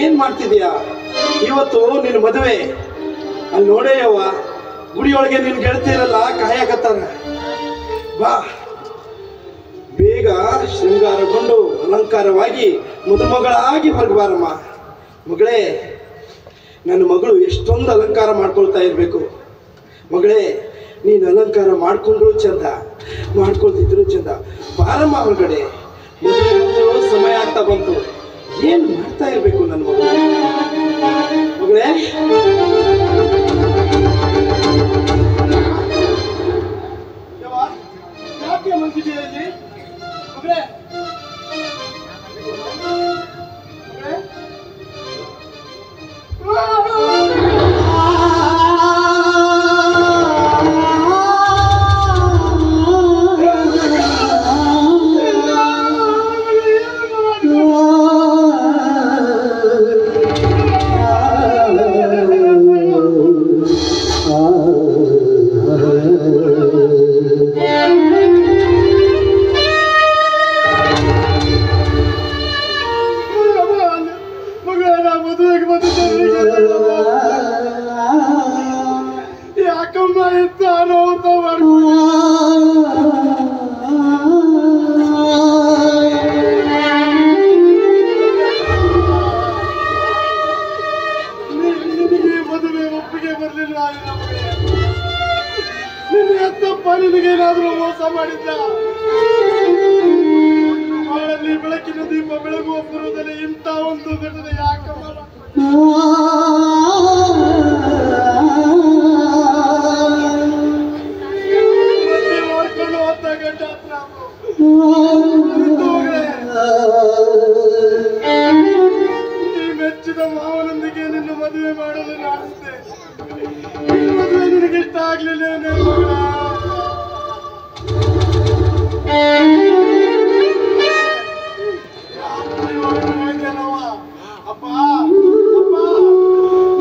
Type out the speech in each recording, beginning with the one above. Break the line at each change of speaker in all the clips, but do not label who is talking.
ಏನ್ ಮಾಡ್ತಿದ್ಯಾ? ಇವತ್ತು ನಿನ್ನ ಮದುವೆ. ಅಲ್ಲಿ ನೋಡೇಯವ್ವ, ಗುಡಿಯೊಳಗೆ ನಿನ್ ಗೆಳತಿಯರೆಲ್ಲ ಕಾಯಕತ್ತಾರ. ಬಾ, ಬೇಗ ಶೃಂಗಾರಗೊಂಡು ಅಲಂಕಾರವಾಗಿ ಮದುಮಗಳಾಗಿ ಹೊರಗೆ ಬಾರಮ್ಮ. ಮಗಳೇ, ನನ್ನ ಮಗಳು ಎಷ್ಟೊಂದು ಅಲಂಕಾರ ಮಾಡ್ಕೊಳ್ತಾ ಇರ್ಬೇಕು. ಮಗಳೇ, ನೀನು ಅಲಂಕಾರ ಮಾಡ್ಕೊಂಡ್ರು ಚಂದ, ಮಾಡ್ಕೊಳ್ತಿದ್ರು ಚಂದ. ಬಾರಮ್ಮ ಹೊರಗಡೆ, ಮದುವೆ ಸಮಯ ಆಗ್ತಾ ಬಂತು. ಏನು ಮಾಡ್ತಾ ಇರ್ಬೇಕು ನನ್ನ ಮಗಳೇ? ಮಗಳೇ, ಯಾಕೆ ಮಲಗಿದೆಯಾ ಇಲ್ಲಿ? ಮಗಳೇ, ನಿನಗೇನಾದ್ರೂ ಮೋಸ ಮಾಡಿದ್ದ? ಬಾಳಲ್ಲಿ ಬೆಳಕಿನ ದೀಪ ಬೆಳಗುವ ಪೂರ್ವದಲ್ಲಿ ಇಂಥ ಒಂದು ಘಟನೆ ಯಾಕೆ ಮಾಡ್ಕೊಂಡು ಹೋದ ಗಂಟ ಈ ಮೆಚ್ಚಿದ ಮಾವನೊಂದಿಗೆ ನಿನ್ನ ಮದುವೆ ಮಾಡಲು ನಾಡಿದ್ದೆ. ಈ ಮದುವೆ ನಿನಗಿಷ್ಟ ಆಗ್ಲಿಲ್ಲ. ಅಪ್ಪ,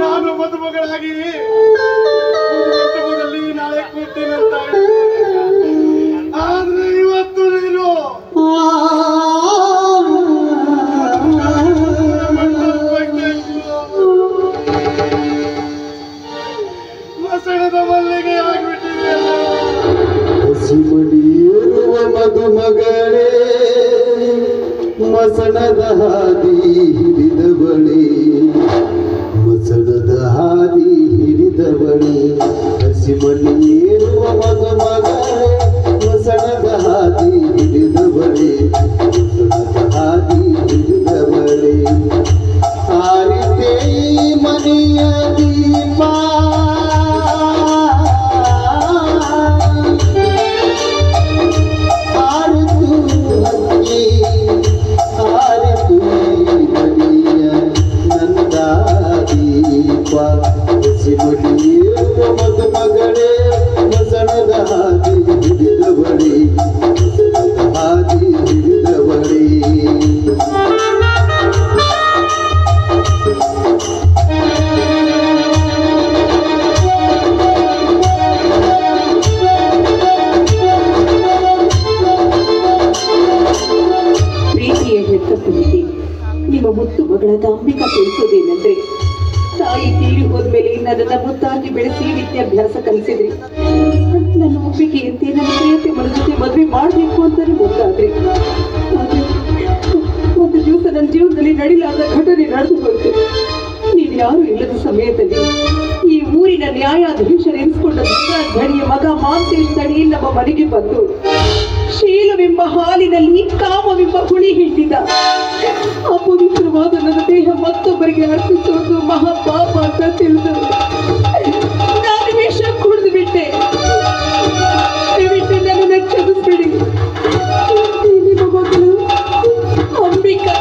ನಾನು ಮದುಮಗಳಾಗಿ ಕುಟುಂಬದಲ್ಲಿ ನಾಳೆ ಕೂರ್ತೀನಿ ಅಂತ ಆದ್ರೆ ಇವತ್ತು ನೀನು ಮಸಣದ ಮಲ್ಲಿಗೆ ಆಗ್ಬಿಟ್ಟಿದೆ.
ಹಸಿಮಡಿಯಿರುವ ಮದುಮಗಳೇ, ಮಸಣದ ಹಾದಿ ಹಿಡಿದವಳೆ, ಮಸಣದ ಹಾದಿ ಹಿಡಿದವಳೆ. ಹಸಿಮಡಿಯಿರುವ ಮದುಮಗಳೇ, ಮಸಣದ ಹಾದಿ ಹಿಡಿದವಳೆ, ಮಸಣದ ಹಾದಿ ಹಿಡಿದವಳೆ. ಆರಿತೆ ಈ ಮನೆಯ ದೀಪ, ಮದುಮಗಳೇ, ಮಸಣದ ಹಾದಿ ಹಿಡಿದವಳೆ, ಮಸಣದ ಹಾದಿ ಹಿಡಿದವಳೆ.
ಪ್ರೀತಿಯ ಹೆತ್ತ ಪುಣ್ಯಕ್ಕೆ ನಿಮ್ಮ ಮುತ್ತು ಮಗಳಾದ ಅಂಬಿಕಾ ತಿಳಿಸೋದೇನೆಂದ್ರೆ, ತಾಯಿ ತೀರಿ ಹೋದ್ಮೇಲೆ ನನ್ನನ್ನ ಮುದ್ದಾಗಿ ಬೆಳೆಸಿ ವಿದ್ಯಾಭ್ಯಾಸ ಕಲಿಸಿದ್ರಿ. ನನ್ನ ಒಪ್ಪಿಗೆಯಂತೆ ನನ್ನ ಪ್ರಿಯತೆ ಮನ ಜೊತೆ ಮದುವೆ ಮಾಡಬೇಕು ಅಂತಾನೆ ಮುಂದಾದ್ರಿ. ಆದ್ರೆ ಒಂದು ದಿವಸ ನನ್ನ ಜೀವನದಲ್ಲಿ ನಡಿಲಾದ ಘಟನೆ ನಡೆದು ಹೋಯಿತು. ನೀವು ಯಾರು ಇಲ್ಲದ ಸಮಯದಲ್ಲಿ ಈ ಊರಿನ ನ್ಯಾಯಾಧೀಶರು ಎನಿಸಿಕೊಂಡ ಧಣಿಯ ಮಗ ಮಾಂತೇಶ್ ತಡಿ ನಮ್ಮ ಮನೆಗೆ ಬಂದು ಶೀಲವೆಂಬ ಹಾಲಿನಲ್ಲಿ ಕಾಮವೆಂಬ ಹುಳಿ ಹಿಂಡಿದ. ಅಪವಿತ್ರವಾದ ನನ್ನ ದೇಹ ಮತ್ತೊಬ್ಬರಿಗೆ ಅರ್ಪಿಸುವುದು ಮಹಾಪಾಪ ಅಂತ ತಿಳಿದು ನಾನು ವಿಷ ಕುಡಿದು ಬಿಟ್ಟೆ. ದಯವಿಟ್ಟು ನನ್ನನ್ನು ಕ್ಷಮಿಸ್ಬಿಡಿ. ನಿಮ್ಮ ಮಗಳು ಅಂಬಿಕಾ.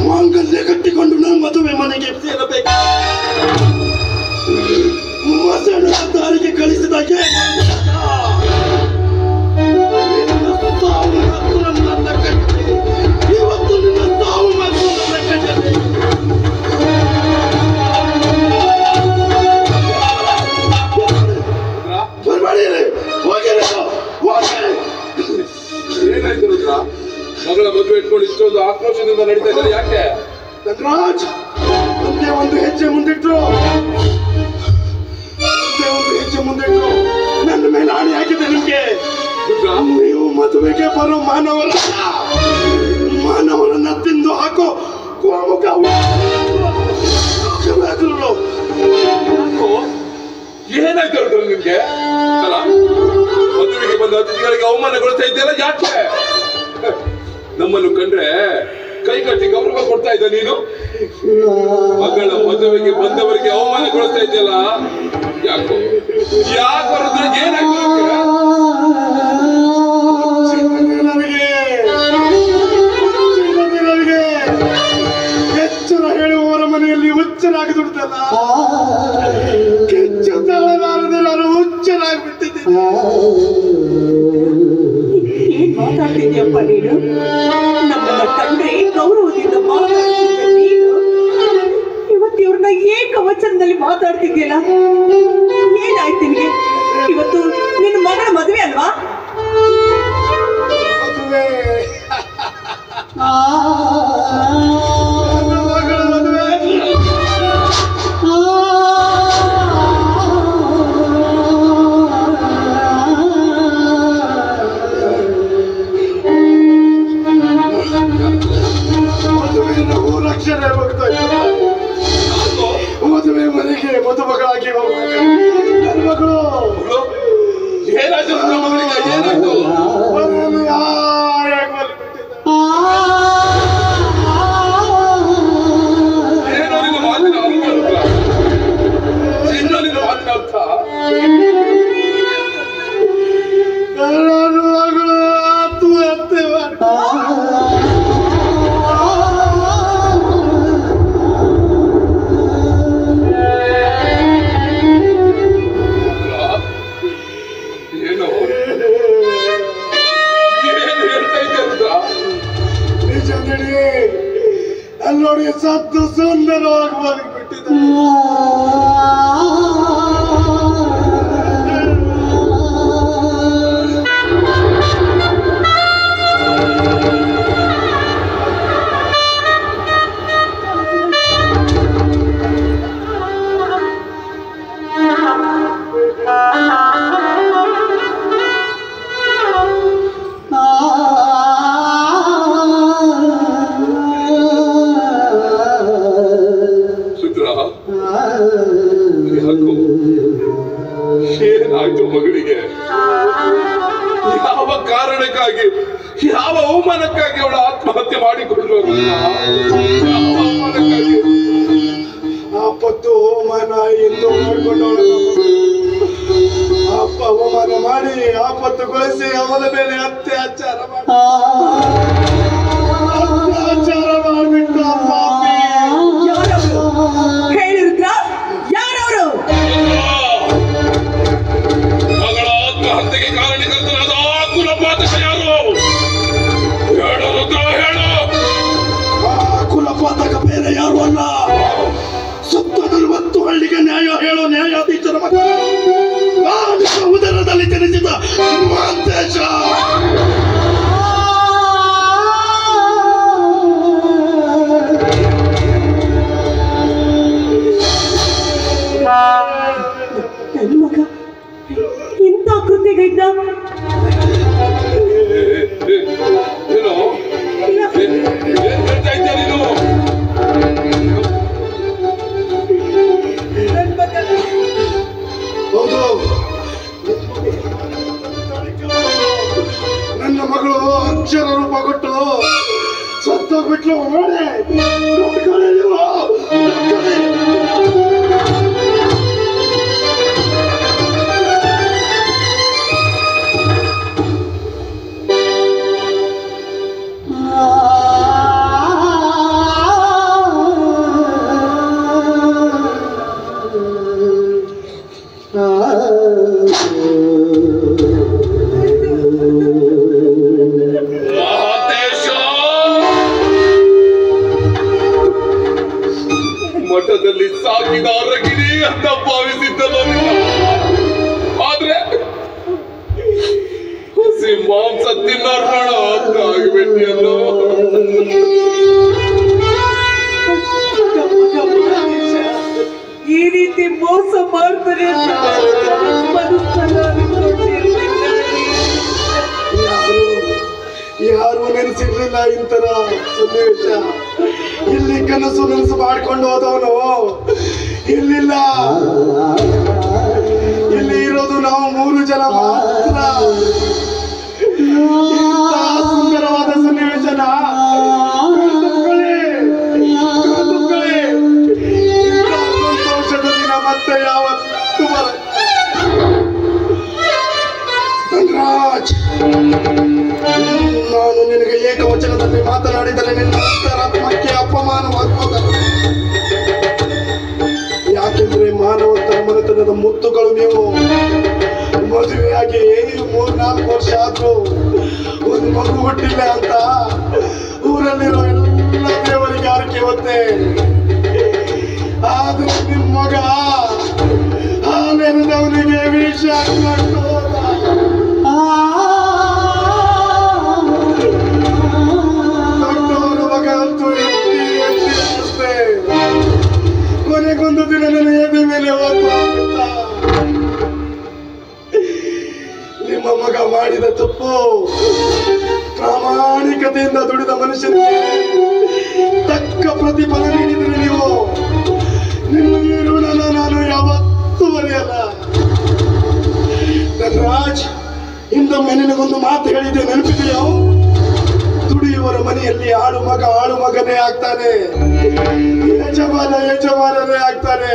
ಮಾಂಗಲ್ಯ ಧನರಾಜ್, ಒಂದೇ ಹೆಜ್ಜೆ ಮುಂದಿಟ್ರು ನನ್ನ ಮೇಲೆ ಆಣೆ ಹಾಕಿದೆ ನಿಮ್ಗೆ. ನೀವು ಮದುವೆಗೆ ಬರೋ ಮಾನವರನ್ನ ತಿಂದು ಹಾಕೋ ಗೋಮುಖ
ಏನಾಯ್ತು ನಿಮ್ಗೆ? ಮದುವೆಗೆ ಬಂದ ಅತಿಥಿಗಳಿಗೆ ಅವಮಾನಗೊಳಿಸ್ತಾ ಇದ್ದೀರಾ ಯಾಕೆ? ನಮ್ಮನ್ನು ಕಂಡ್ರೆ ಕೈ ಕಟ್ಟಿ ಗೌರವ ಕೊಡ್ತಾ ಇದ್ದ ನೀನು. ಮಗಳ ಮದುವೆಗೆ ಬಂದವರಿಗೆ ಅವಮಾನಗೊಳಿಸ್ತಾ ಇದೆಯಲ್ಲ ಯಾಕೋ? ಯಾಕೆ ಬರೋದ್ರೆ ಏನಾಯ್ತು?
ನನಗೆ ಎಚ್ಚರ ಹೇಳುವವರ ಮನೆಯಲ್ಲಿ ಹುಚ್ಚರಾಗಿ ದುಡ್ತಲ್ಲ, ಕೆಚ್ಚು ತಾಳಲಾರದೆ ನಾನು ಹುಚ್ಚರಾಗ್ಬಿಟ್ಟಿದ್ದೀನಿ.
ಏನ್ ಮಾತಾಡ್ತಿದ್ಯಪ್ಪ ನೀನು? ನಮ್ಮನ್ನ ಕಂಡ್ರೆ ಗೌರವದಿಂದ ಮಾತಾಡ್ತಿದ್ದ ನೀನು ಇವತ್ತು ಇವ್ರನ್ನ ಏಕವಚನದಲ್ಲಿ ಮಾತಾಡ್ತಿದ್ಯಲ್ಲ, ಏನಾಯ್ತು ನಿನ್ಗೆ? ಇವತ್ತು ನಿನ್ನ ಮಗಳ ಮದುವೆ ಅಲ್ವಾ?
ಮದುವೆ ಮಗಳ ಮದುವೆ ಮದುವೆಯಿಂದ ಊರಕ್ಷರ ಹೋಗ್ತಾ ಇತ್ತು. ಮದುವೆ ಮನೆಗೆ ಮದುಮಗಳಾಗಿ ಹೋಗ್ಬೇಕು ನನ್ನ ಮಗಳು.
ಏನಾಯ್ತು ಮಗಳಿಗೆ? ಏನಾಯ್ತು?
ಮನೆಯಲ್ಲಿ ಯಾರಾಗಿ ಮಲಗಿಬಿಟ್ಟಿದ್ದ.
ಏನೋ ನಿನ್ನ ಮಾತಿನ ಅರ್ಥ? ಏನೋ ನಿನ್ನ ಮಾತಿನ ಅರ್ಥ?
ನನ್ನ ಮಗಳು ಆತ್ಮಹತ್ಯೆ
ಏನು ಹೇಳ್ತಾ ಇದ್ದ?
ನಿಜ ನಡಿ. ಅಲ್ಲಿ ನೋಡಿ ಸತ್ತು ಸುಂದರವಾಗಿ ಮಲಗಿಬಿಟ್ಟಿದ್ದ.
ಏನಾಯ್ತು ಮಗಳಿಗೆ? ಯಾವ ಕಾರಣಕ್ಕಾಗಿ, ಯಾವ ಅವಮಾನಕ್ಕಾಗಿ ಅವಳ ಆತ್ಮಹತ್ಯೆ ಮಾಡಿಕೊಂಡ್ರು?
ಆಪತ್ತು ಅವಮಾನ ಎಂದು ಮಾಡಿಕೊಂಡವಳು. ಅಪ್ಪ ಅವಮಾನ ಮಾಡಿ ಆಪತ್ತುಗೊಳಿಸಿ ಅವನ ಮೇಲೆ ಅತ್ಯಾಚಾರ ಮಾಡಿಬಿಟ್ಟು
ಹೇಳಿರುದ್ರ ಯಾರವರು?
ಮಗಳ ಆತ್ಮಹತ್ಯೆಗೆ ಕಾರಣಕರ್ತನಾದ ಕುಲಪಾತಕ ಯಾರು? ಹೇಳು.
ಕುಲಪಾತಕ ಬೇರೆ ಯಾರು ಅಲ್ಲ, ಸುತ್ತ 40 ಹಳ್ಳಿಗೆ ನ್ಯಾಯ ಹೇಳೋ ನ್ಯಾಯಾಧೀಶರ ಮಗ, ಉದರದಲ್ಲಿ ಜನಿಸಿದ ಮಾಂತೇಶ.
ನನ್ನ ಮಗ ಇಂಥ ಕೃತ್ಯಗೈದ್ದ?
ಏನು ಏನ್ ಹೇಳ್ತಾ ಇದ್ದ ನೀನು?
ಹೌದು, ನನ್ನ ಮಗಳು ಅಕ್ಷರ ರೂಪ ಕೊಟ್ಟು ಸತ್ತೋಗ್ಬಿಟ್ಲು. ನೋಡ್ಕೊಳ್ಳಿ ನೀವು.
ಮಠದಲ್ಲಿ ಸಾಕಿದ ಅರಗಿಣಿ ಅಂತ ಭಾವಿಸಿದ್ದಲ್ಲ, ಆದ್ರೆ ಹಸಿ ಮಾಂಸ ತಿನ್ನೋಣ ಅಂತ ಆಗಿಬಿಟ್ಟಿಯಲ್ಲೋ.
ಮಾಡ್ತಾರೆ ಅಂತ
ಯಾರು ನೆನೆಸಿರ್ಲಿಲ್ಲ ಇಂತರ ಸನ್ನಿವೇಶ. ಇಲ್ಲಿ ಕನಸು ನನಸು ಮಾಡ್ಕೊಂಡು ಹೋದವನು ಇಲ್ಲಿಲ್ಲ. ಇಲ್ಲಿ ಇರೋದು ನಾವು 3 ಜನ ಮಾತ್ರ. ಇಂತಹ ಸುಂದರವಾದ ಸನ್ನಿವೇಶನ ಸಂತೋಷದ ದಿನ ಮತ್ತೆ ಯಾವತ್ತು ಬರಲ್ಲ. ಧನ್ರಾಜ್, ನಾನು ನಿನಗೆ ಏಕವಚನದಲ್ಲಿ ಮಾತನಾಡಿದರೆ ನಿನ್ನ ಅಂತರಾತ್ಮಕ್ಕೆ ಅಪಮಾನವಾಗುವುದಲ್ಲ. ಯಾಕೆಂದ್ರೆ ಮಾನವಂತರ ಮನೆತನದ ಮುತ್ತುಗಳು ನೀವು. ಮದುವೆಯಾಗಿ 3-4 ವರ್ಷ ಆದ್ರೂ ಒಂದು ಮಗು ಹುಟ್ಟಿಲ್ಲ ಅಂತ ಊರಲ್ಲಿರೋ ಎಲ್ಲ ದೇವರಿಗೆ ಆರೈಕೆ ಹೊತ್ತೆ. ಆದ್ರೆ ನಿಮ್ಮ ಮಗ ಹಾಲೆರದವನಿಗೆ ವಿಷ ಹಾಕೊಂಡು ಹೋದ. ದೊಡ್ಡವರ ಮಗ ಅಂತೂ ಎತ್ತಿ ಅಷ್ಟೇ. ಕೊನೆಗೊಂದು ದಿನ ನನ್ನ ಎದೆ ಮೇಲೆ ಹೋದ. ನಿಮ್ಮ ಮಗ ಮಾಡಿದ ತಪ್ಪು. ಪ್ರಾಮಾಣಿಕತೆಯಿಂದ ದುಡಿದ ಮನುಷ್ಯನಿಗೆ ತಕ್ಕ ಪ್ರತಿಫಲ ನೀಡಿದರೆ ನೀವು. ನಿಮಗೆ ಋಣನ ನಾನು ಯಾವತ್ತೂ ಬರೆಯಲ್ಲ. ಧನ್ರಾಜ್, ಹಿಂದೊಮ್ಮೆ ನಿನಗೊಂದು ಮಾತು ಹೇಳಿದ್ದೆ, ನೆನಪಿದೆಯೋ? ದುಡಿಯುವರ ಮನೆಯಲ್ಲಿ ಆಳು ಮಗನೇ ಆಗ್ತಾನೆ, ಯಜಮಾನರೇ ಆಗ್ತಾನೆ.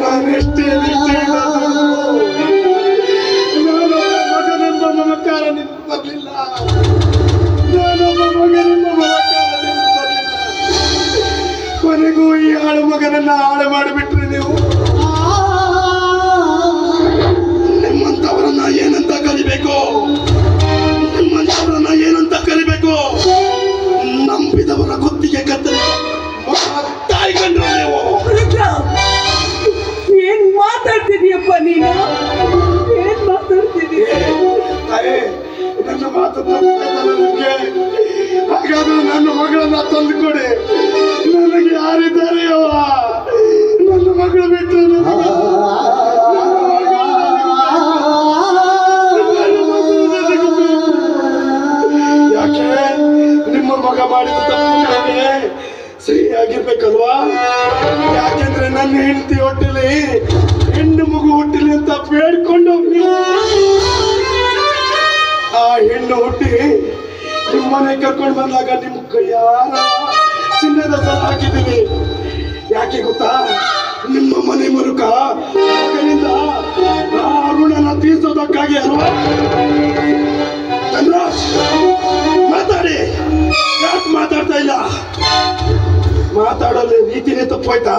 ನಾನೆಷ್ಟೇ ನಿಷ್ಠೆಯಿಂದ ಮಗನೆಂಬ ಮಮಕಾರ ನಿಮ್ಗೆ ಬರಲಿಲ್ಲ. ನಾನೊಬ್ಬ ಮಗನೆಂಬ ಮಮಕಾರ ನಿಮ್ಗೆ ಬರಲಿಲ್ಲ. ಕೊನೆಗೂ ಈ ಆಳು ಮಗನನ್ನ ಹಾಳು ಮಾಡಿಬಿಟ್ರಿ ನೀವು. ನಿಮ್ಮಂತವರನ್ನ ಏನಂತ ಕಲಿಬೇಕು? ನಿಮ್ಮಂತವರನ್ನ ಏನಂತ ಕಲಿಬೇಕು? ನಂಬಿದವರ ಗುತ್ತಿಗೆ ಕತ್ತರಿ ತಾಯಿ ಕಂಡ್ರು ನೀವು.
ಏನ್ ಮಾತಾಡ್ತಿದೀಯಪ್ಪ ನೀನು? ಏನ್ ಮಾತಾಡ್ತಿದೀಯ?
ನನ್ನ ಮಾತು ತಪ್ಪಾಯ್ತಲ್ಲ ನಿಮ್ಗೆ? ಹಾಗಾದ್ರೆ ನನ್ನ ಮಗಳನ್ನ ತಂದುಕೊಡಿ. ನನಗೆ ಯಾರಿದ್ದಾರೆ ಅವ? ನನ್ನ ಮಗಳು ಬಿಟ್ಟು ಯಾಕೆ? ನಿಮ್ಮ ಮಗ ಮಾಡಿದ ತಪ್ಪು ಸರಿಯಾಗಿರ್ಬೇಕಲ್ವಾ? ಯಾಕೆಂದ್ರೆ ನನ್ನ ಹೆಂಡತಿ ಹೊಟ್ಟೆಲಿ ಹೆಣ್ಣು ಮಗು ಹುಟ್ಟಿಲಿ ಅಂತ ಬೇಡ್ಕೊಂಡು ಆ ಹೆಣ್ಣು ಹುಟ್ಟಿ ನಿಮ್ಮನೆ ಕರ್ಕೊಂಡು ಬಂದಾಗ ನಿಮ್ಮ ಕೈಯಾರ ಚಿನ್ನದ ಸರ ಹಾಕಿದ್ದೀನಿ. ಯಾಕೆ ಗೊತ್ತಾ? ನಿಮ್ಮ ಮನೆ ಮರುಕ ಮಗನಿಂದ ಆ ಋಣನ ತೀರ್ಸೋದಕ್ಕಾಗಿ ಅಲ್ವಾ? ಧನ್ರಾಜ್, ಮಾತಾಡಿ. ಯಾಕೆ ಮಾತಾಡ್ತಾ ಇಲ್ಲ? ಮಾತಾಡೋದು ರೀತಿನೇ ತಪ್ಪೋಯ್ತಾ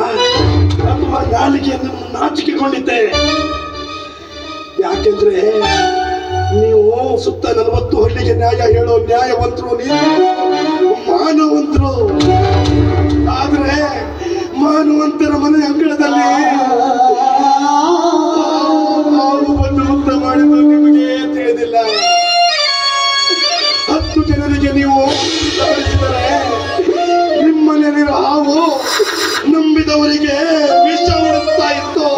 ಅಥವಾ ನಾಲಿಗೆಯನ್ನು ನಾಚಿಕೆಗೊಂಡಿದ್ದೆ? ಯಾಕೆಂದ್ರೆ ನೀವು ಸುತ್ತ 40 ಹಳ್ಳಿಗೆ ನ್ಯಾಯ ಹೇಳೋ ನ್ಯಾಯವಂತರು, ನೀವು ಮಾನವಂತರು. ಆದ್ರೆ ಮಾನವಂತರ ಮನೆ ಅಂಗಳದಲ್ಲಿ ಹಾವು ಬಂದು ಊಟ ಮಾಡಿದ್ದು ನಿಮಗೆ ತಿಳಿದಿಲ್ಲ. 10 ಜನರಿಗೆ ನೀವು ತೋರಿಸಿದರೆ ನಿಮ್ಮನೆಯಲ್ಲಿರೋ ಹಾವು ನಂಬಿದವರಿಗೆ ವಿಷ ಉಳಿಸ್ತಾ ಇತ್ತು.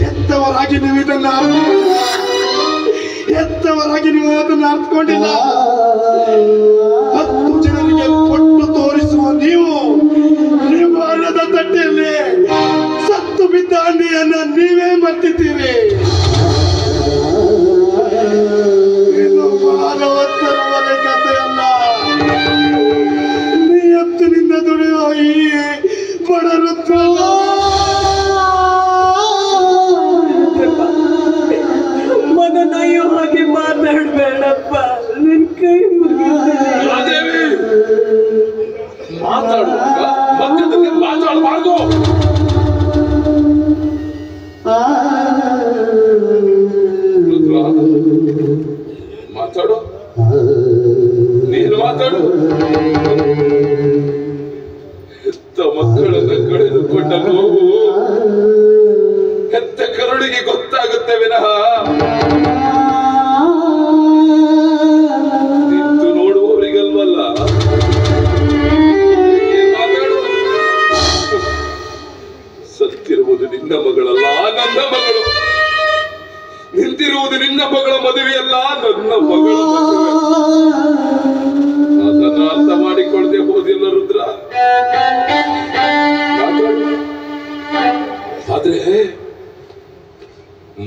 ಎತ್ತವರಾಗಿ ನೀವು ಇದನ್ನ ಅರ್ಥಕೊಂಡಿಲ್ಲ. 10 ಜನರಿಗೆ ಕೊಟ್ಟು ತೋರಿಸುವ ನೀವು ಅನ್ನದ ತಟ್ಟೆಯಲ್ಲಿ ಸತ್ತು ಬಿದ್ದ ಅಂಡಿಯನ್ನ ನೀವೇ ಮರ್ತಿದ್ದೀರಿ. ಇದು ಮಾನವತ್ತರ ಮನೆ ಕಥೆಯಲ್ಲ. ನಿಯತ್ತಿನಿಂದ ದುಡಿಯುವ ಈ ಬಡರುದ್ರ
ಮಗನಾಯೋ ಹಾಗೆ ಮಾತಾಡ್ಬೇಡಪ್ಪ. ನಿನ್ ಕೈ
ಮಾದೇವಿ, ಮಾತಾಡುವಾಗ ಮಧ್ಯದಲ್ಲಿ ಮಾತಾಡಬಾರ್ದು. ಮಾತಾಡು, ನೀನು ಮಾತಾಡು. ಹೆತ್ತ ಮಕ್ಕಳನ್ನ ಕಳೆದುಕೊಂಡ ನೋವು ಹೆತ್ತ ಕರುಳಿಗೆ ಗೊತ್ತಾಗುತ್ತೆ ವಿನಃ ನಿಂತು ನೋಡುವವರಿಗಲ್ವಲ್ಲ. ಮಾತಾಡು, ಆದ್ರೆ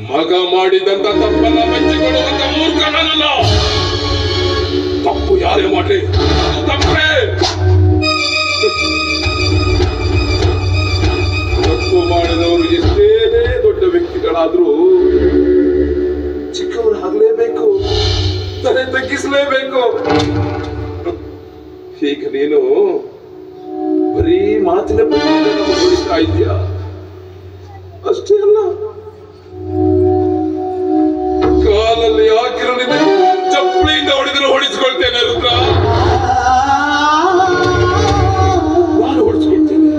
ಮಗ ಮಾಡಿದಂತ ತಪ್ಪನ್ನ ಮೆಚ್ಚಿಕೊಳ್ಳುವಂತ ಮೂರ್ಖ ನಾನಲ್ಲ. ತಪ್ಪು ಯಾರೇ ಮಾಡ್ಲಿ ಅದು ತಪ್ಪೇ. ತಪ್ಪು ಮಾಡಿದವರು ಎಷ್ಟೇ ದೊಡ್ಡ ವ್ಯಕ್ತಿಗಳಾದ್ರೂ ಚಿಕ್ಕವರು ಆಗ್ಲೇಬೇಕು, ತಲೆ ತಗ್ಗಿಸಲೇಬೇಕು. ಈಗ ನೀನು ಬರೀ ಮಾತಿನ ಬಗ್ಗೆ ಹೊಡಿತಾ ಇದೆಯಾ ಅಷ್ಟೇ ಅಲ್ಲ, ಕಾಲಲ್ಲಿ ಹಾಕಿರೋ ನಿನ್ನ ಚಪ್ಪಲಿಯಿಂದ ಹೊಡೆದ್ರು ಹೊಡಿಸ್ಕೊಳ್ತೇನೆ ರುದ್ರ. ನಾನು ಹೊಡಿಸ್ಕೊಳ್ತೇನೆ.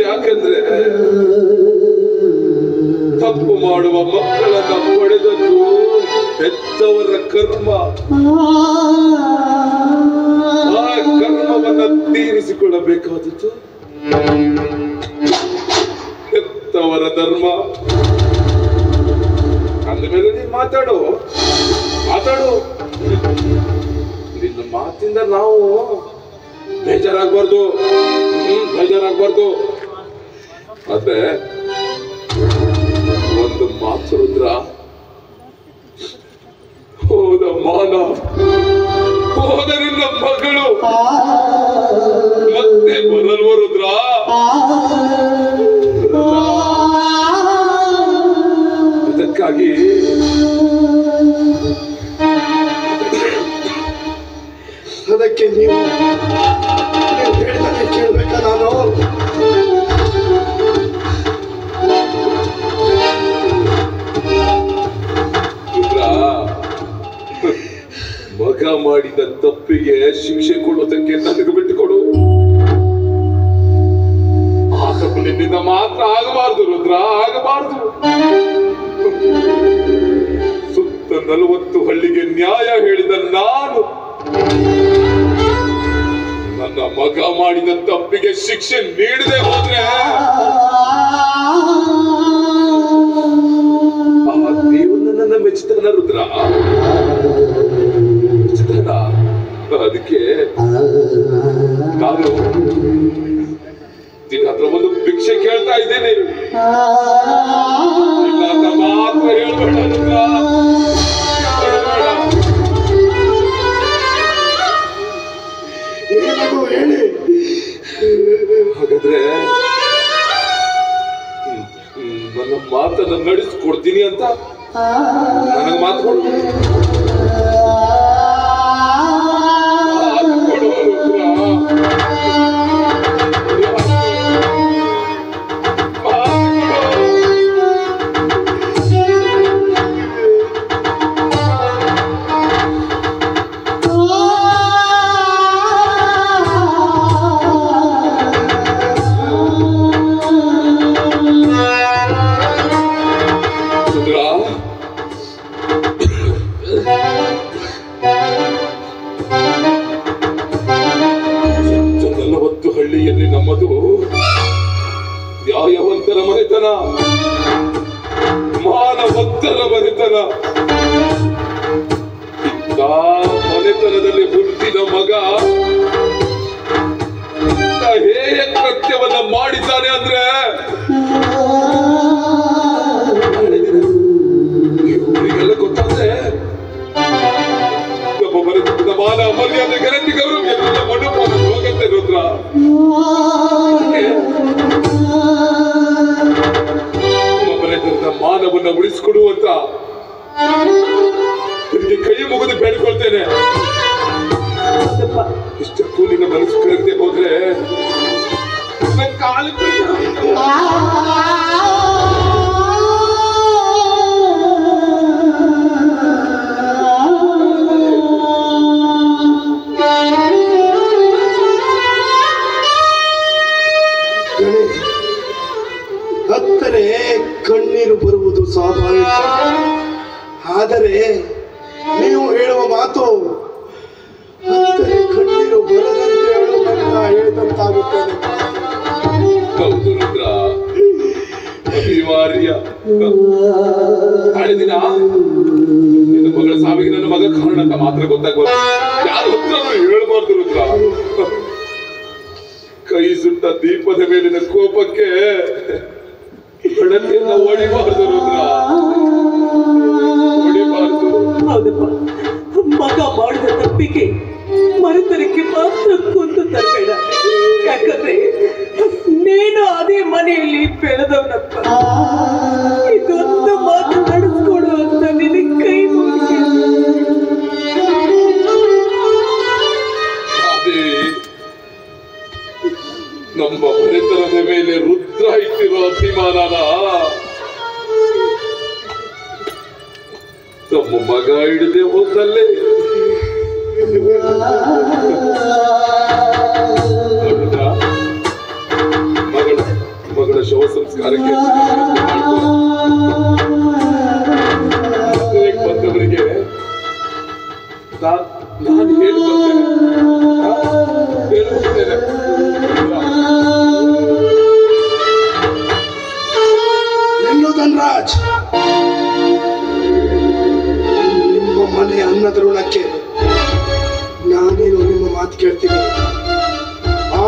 ಯಾಕಂದ್ರೆ ತಪ್ಪು ಮಾಡುವ ಮಕ್ಕಳನ್ನ ಹೊಡೆದದ್ದು ಹೆತ್ತವರ ಕರ್ಮ. ಆ ಕರ್ಮವನ್ನ ತೀರಿಸಿಕೊಳ್ಳಬೇಕಾದದ್ದು ಹೆತ್ತವರ ಧರ್ಮ. ಅಂದಮೇಲೆ ನೀನ್ ಮಾತಾಡು. ನಿನ್ನ ಮಾತಿಂದ ನಾವು ಬೇಜಾರಾಗ್ಬಾರ್ದು. ಆದ್ರೆ ಒಂದು ಮಾತು ರುದ್ರ, ಹೋದ ಮಾನ, ಹೋದ ನಿನ್ನ ಮಗಳು ಮತ್ತೆ ಬರಲ್ವ ರುದ್ರ? ಅದಕ್ಕಾಗಿ
ಅದಕ್ಕೆ ನೀವು ಹೇಳಿದರೆ ಕೇಳ್ಬೇಕಾ ನಾನು?
ಮಗ ಮಾಡಿದ ತಪ್ಪಿಗೆ ಶಿಕ್ಷೆ ಕೊಡೋದಕ್ಕೆ ನನಗೆ ಬಿಟ್ಟುಕೊಡು. ಆ ತಪ್ಪು ನಿನ್ನಿಂದ ಮಾತ್ರ ಆಗಬಾರ್ದು ರುದ್ರ, ಆಗಬಾರ್ದು. ಸುತ್ತ 40 ಹಳ್ಳಿಗೆ ನ್ಯಾಯ ಹೇಳಿದ ನಾನು ನನ್ನ ಮಗ ಮಾಡಿದ ತಪ್ಪಿಗೆ ಶಿಕ್ಷೆ ನೀಡದೆ ಹೋದ್ರೆ ಆ ದೇವರು ನನ್ನ ಮೆಚ್ಚುತ್ತಾನ ರುದ್ರ, ಮೆಚ್ಚುತ್ತಾನ. ಅದಕ್ಕೆ ನಾನು ನಿನ್ನ ಹತ್ರ ಒಂದು ಭಿಕ್ಷೆ ಕೇಳ್ತಾ ಇದ್ದೇನೆ. ಮಾತ್ರ ಹೇಳ್ಬೇಡ ರುದ್ರ,
ಹೇಳಿ.
ಹಾಗಾದ್ರೆ ನನ್ನ ಮಾತನ್ನ ನಡೆಸ್ಕೊಡ್ತೀನಿ ಅಂತ ನನಗೆ ಮಾತು ಕೊಡು. ಹಳ್ಳಿಯಲ್ಲಿ ನಮ್ಮದು ನ್ಯಾಯವಂತರ ಮನೆತನ, ಮಾನವಂತರ ಮನೆತನ. ಇಂಥ ಮನೆತನದಲ್ಲಿ ಹುಟ್ಟಿದ ಮಗ ಹೇಯ ಕೃತ್ಯವನ್ನ ಮಾಡಿದ್ದಾನೆ ಅಂದ್ರೆ ಇವರಿಗೆಲ್ಲ ಗೊತ್ತಾದ್ರೆ ನಮ್ಮ ಮನೆತನದ ಮಾನ ಮರ್ಯಾದೆ ಗೆಳತಿ ಗೌರವ ಎಲ್ಲ ಮಣ್ಣು ಹೋಗತ್ತೆ ರುದ್ರ. ಮಾನವನ್ನ ಉಳಿಸಿಕೊಡುವಂತ ನಿಮಗೆ ಕೈ ಮುಗಿದು ಬೇಡಿಕೊಳ್ತೇನೆ. ಇಷ್ಟಕ್ಕೂ ನಿನ್ನ ಮನಸ್ಸು ಕರಗದೆ ಹೋದ್ರೆ ಕಾಲು
ಹತ್ತರೆ ಕಣ್ಣೀರು ಬರುವುದು ಸ್ವಾಭಾವಿಕ. ಆದರೆ ನೀವು ಹೇಳುವ ಮಾತು ಹತ್ತರೆ ಕಣ್ಣೀರು ಬರದಂತೆ ಹೇಳಿದಂತಾಗುತ್ತದೆ.
ಹೌದು ರುದ್ರ, ಅನಿವಾರ್ಯ. ನಾಳೆ ದಿನ ನಿನ್ನ ಮಗಳ ಸಾವಿಗೆ ನನ್ನ ಮಗ ಕಾರಣ ಅಂತ ಮಾತ್ರ ಗೊತ್ತಾಗ್ಬೋದು. ಯಾರು ಹತ್ರ ಹೇಳ್ಬಾರ್ದು ರುದ್ರ. ಕೈ ಸುಟ್ಟ ದೀಪದ ಮೇಲಿನ ಕೋಪಕ್ಕೆ ಹಣತೆಯನ್ನ ಹೊಡಿಬಾರ್ದು ರುದ್ರ, ಹೊಡಿಬಾರ್ದು.
ಹೌದಪ್ಪ, ಮಗ ಮಾಡಿದ ತಪ್ಪಿಗೆ ಮರುತರಕ್ಕೆ ಮಾತ್ರ ಕೊಂದು ತರಬೇಡ. ಯಾಕಂದ್ರೆ ನೀನು ಅದೇ ಮನೆಯಲ್ಲಿ ಬೆಳೆದವನಪ್ಪ. ಇದೊಂದು ಮಾತು ನಡೆಸ್ಕೊಡು ಅಂತ ನಿನಗೆ ಕೈ
ಅದೇ ನಮ್ಮ ಮನೆತನದ ಮೇಲೆ ರುದ್ರ ಇಟ್ಟಿರೋ ಅಭಿಮಾನನ ನಮ್ಮ ಮಗ ಹಿಡಿದೇ ಹೋದಲ್ಲೇ ಮಗಳ ಶವ ಸಂಸ್ಕಾರಕ್ಕೆ ಬಂದವರಿಗೆ ನಾನು ಹೇಳಿ ಬರ್ತೇನೆ.
ನಿಲ್ಲು ಧನರಾಜ್, ನಿಮ್ಮ ಮನೆ ಅನ್ನದ ಋಣಕ್ಕೆ ನಾನೇನು ನಿಮ್ಮ ಮಾತು ಕೇಳ್ತೀನಿ.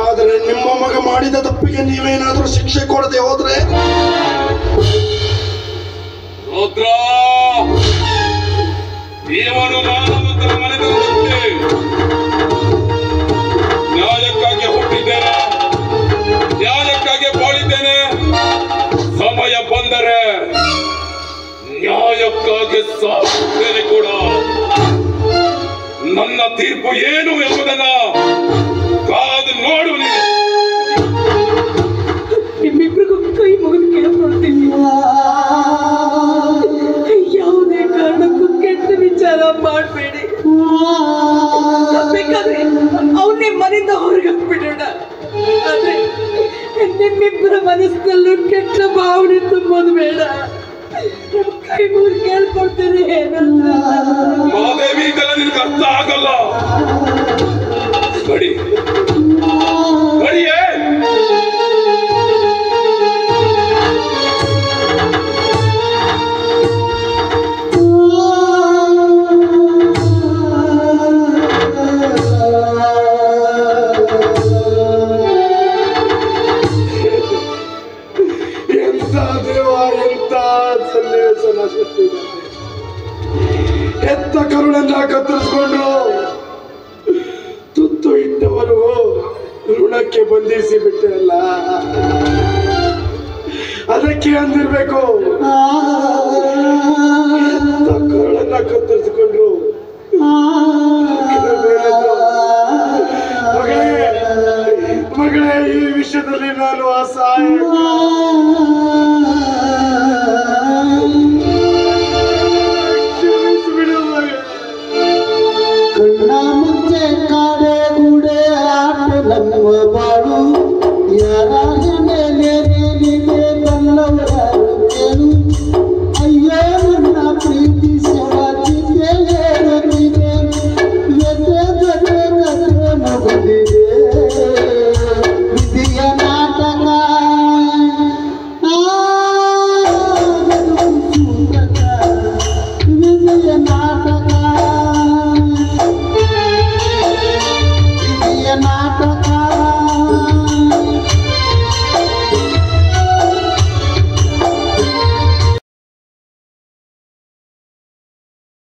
ಆದರೆ ನಿಮ್ಮ ಮಗ ಮಾಡಿದ ತಪ್ಪಿಗೆ ನೀವೇನಾದ್ರೂ ಶಿಕ್ಷೆ ಕೊಡದೆ ಹೋದ್ರೆ
ರುದ್ರ, ಇವನು ಮಾನವತರ ಮನೆತನದಂತೆ ನ್ಯಾಯಕ್ಕಾಗಿ ಹುಟ್ಟಿದ್ದೇನೆ, ನ್ಯಾಯಕ್ಕಾಗಿ ಬಾಳಿದ್ದೇನೆ. ಸಮಯ ಬಂದರೆ ನ್ಯಾಯಕ್ಕಾಗಿ ಸಾಗುತ್ತೇನೆ ಕೂಡ. ನನ್ನ ತೀರ್ಪು ಏನು ಎಂಬುದನ್ನ ಕಾದು ನೋಡು.
ನಿಮ್ಮಿಬ್ರಿಗೂ ಕೈ ಮುಗಿದು ಕೇಳ್ಕೊಳ್ತೀನಿ, ಯಾವುದೇ ಕಾರಣಕ್ಕೂ ಕೆಟ್ಟ ವಿಚಾರ ಮಾಡಬೇಡಿ. ಬೇಕಾದ್ರೆ ಅವನ್ನೇ ಮನೆಯಿಂದ ಹೊರಗೆ ಹಾಕ್ಬಿಡೋಣ. ಆದ್ರೆ ನಿಮ್ಮಿಬ್ಬರ ಮನಸ್ಸಲ್ಲೂ ಕೆಟ್ಟ ಭಾವನೆ ತುಂಬೋದು ಬೇಡ. ಕೈ ಮುಗಿದು ಕೇಳ್ಕೊಳ್ತೀನಿ.
ಮಾದೇವಿ, ಇದೆಲ್ಲ ನಿನಗೆ ಅರ್ಥ ಆಗಲ್ಲ. ಬಡಿ ಬಡಿಯೇ.
ಎಂತ ದೇವ, ಎಂತ ಸನ್ನಿವೇಶನ ಸೃಷ್ಟಿ. ಎತ್ತ ಕರುಳನ್ನ ಕತ್ತರಿಸ್ಕೊಂಡು ತುತ್ತು ಇಟ್ಟವರು ಋಣಕ್ಕೆ ಬಂಧಿಸಿ ಬಿಟ್ಟರಲ್ಲ, ಅದಕ್ಕೆ ಅಂದಿರ್ಬೇಕು. ಎತ್ತ ಕರುಳನ್ನ ಕತ್ತರಿಸ್ಕೊಂಡ್ರು ಮಗಳೇ, ಈ ವಿಷಯದಲ್ಲಿ ನಾನು ಅಸಹಾಯ.